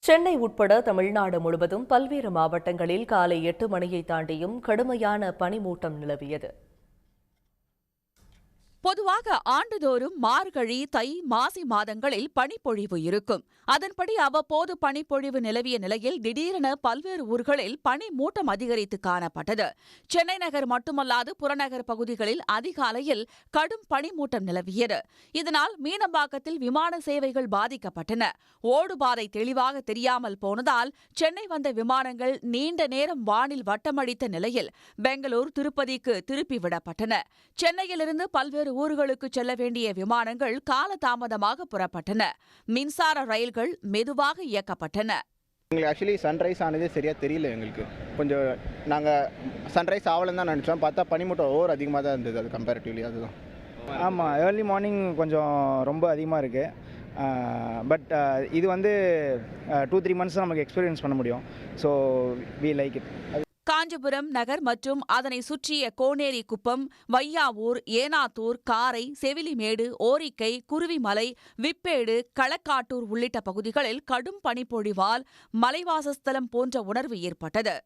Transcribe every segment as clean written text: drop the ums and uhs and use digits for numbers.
சென்னை உட்பட தமிழ்நாடு முழுவதும் பல்வேறு மாவட்டங்களில் காலை 8 மணியை தாண்டியும் கடுமையான பனிமூட்டம் நிலவியது. பொதுவாக ஆண்டுதோறும் மார்கழி, தை, மாசி மாதங்களில் பனிப்பொழிவு இருக்கும். அதன்படி அவ்வப்போது பனிப்பொழிவு நிலவிய நிலையில் திடீரென பல்வேறு ஊர்களில் பனி மூட்டம் அதிகரித்து காணப்பட்டது. சென்னை நகர் மட்டுமல்லாது புறநகர் பகுதிகளில் அதிகாலையில் கடும் பனிமூட்டம் நிலவியது. இதனால் மீனம்பாக்கத்தில் விமான சேவைகள் பாதிக்கப்பட்டன. ஓடுபாதை தெளிவாக தெரியாமல் போனதால் சென்னை வந்த விமானங்கள் நீண்ட நேரம் வானில் வட்டமடித்த நிலையில் பெங்களூர், திருப்பதிக்கு திருப்பிவிடப்பட்டன. சென்னையிலிருந்து பல்வேறு ஊர்களுக்கு செல்ல வேண்டிய விமானங்கள் காலதாமதமாக புறப்பட்டன. மின்சார ரயில்கள் மெதுவாக இயக்கப்பட்டன. எங்களுக்கு ஆக்சுவலி சன்ரைஸ் ஆனதே சரியா தெரியல. எங்களுக்கு கொஞ்சம் நாங்கள் சன்ரைஸ் ஆகலன்னு தான் நினச்சோம். பார்த்தா பனிமூட்டம் ஓவர் அதிகமாக தான் இருந்தது. அது கம்பேரிட்டிவ்லி அதுதான். ஆமாம், ஏர்லி மார்னிங் கொஞ்சம் ரொம்ப அதிகமாக இருக்குது. பட் இது வந்து 2-3 மந்த்ஸ் நமக்கு எக்ஸ்பீரியன்ஸ் பண்ண முடியும். So we like it. Kanchipuram நகர் மற்றும் அதனை சுற்றிய கோனேரி குப்பம், வையாவூர், ஏனாத்தூர், காரை, செவிலிமேடு, ஓரிக்கை, குருவிமலை, விப்பேடு, களக்காட்டூர் உள்ளிட்ட பகுதிகளில் கடும் பனிப்பொழிவால் மலைவாசஸ்தலம் போன்ற உணர்வு ஏற்பட்டது.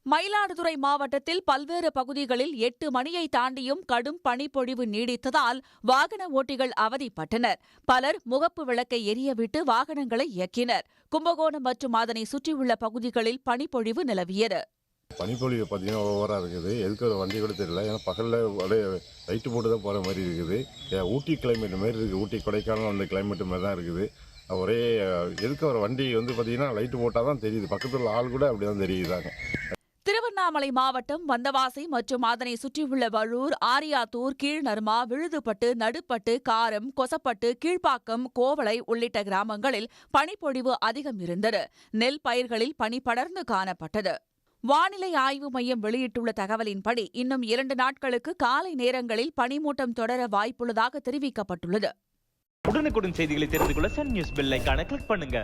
மயிலாடுதுறை மாவட்டத்தில் பல்வேறு பகுதிகளில் 8 மணியை தாண்டியும் கடும் பனிப்பொழிவு நீடித்ததால் வாகன ஓட்டிகள் அவதிப்பட்டனர். பலர் முகப்பு விளக்கை எரியவிட்டு வாகனங்களை இயக்கினர். கும்பகோணம் மற்றும் அதனை சுற்றியுள்ள பகுதிகளில் பனிப்பொழிவு நிலவியது. பனிப்பொழிவு பார்த்தீங்கன்னா ஓவராக இருக்குது. எதுக்கு ஒரு வண்டி கூட தெரியல. ஏன்னா பகலில் அப்படியே லைட்டு போட்டு தான் போகிற மாதிரி இருக்குது. ஊட்டி கிளைமேட் மாதிரி இருக்குது. ஊட்டி, கொடைக்கானல் அந்த கிளைமேட்டு மாதிரி தான் இருக்குது. ஒரே எதுக்கு ஒரு வண்டி வந்து பார்த்தீங்கன்னா லைட்டு போட்டால் தான் தெரியுது. பக்கத்தில் ஆள் கூட அப்படி தான் தெரியுதாங்க. திருவண்ணாமலை மாவட்டம் வந்தவாசி மற்றும் அதனை சுற்றியுள்ள வழூர், ஆரியாத்தூர், கீழ்நர்மா, விழுதுபட்டு, நடுப்பட்டு, காரம், கொசப்பட்டு, கீழ்ப்பாக்கம், கோவளை உள்ளிட்ட கிராமங்களில் பனிப்பொழிவு அதிகம் இருந்தது. நெல் பயிர்களில் பனி படர்ந்து காணப்பட்டது. வானிலை ஆய்வு மையம் வெளியிட்டுள்ள தகவலின்படி இன்னும் 2 நாட்களுக்கு காலை நேரங்களில் பனிமூட்டம் தொடர வாய்ப்புள்ளதாக தெரிவிக்கப்பட்டுள்ளது. உடனுக்குடன் செய்திகளை தெரிந்து கொள்ள சன் நியூஸ் பெல் ஐகானை கிளிக் பண்ணுங்க.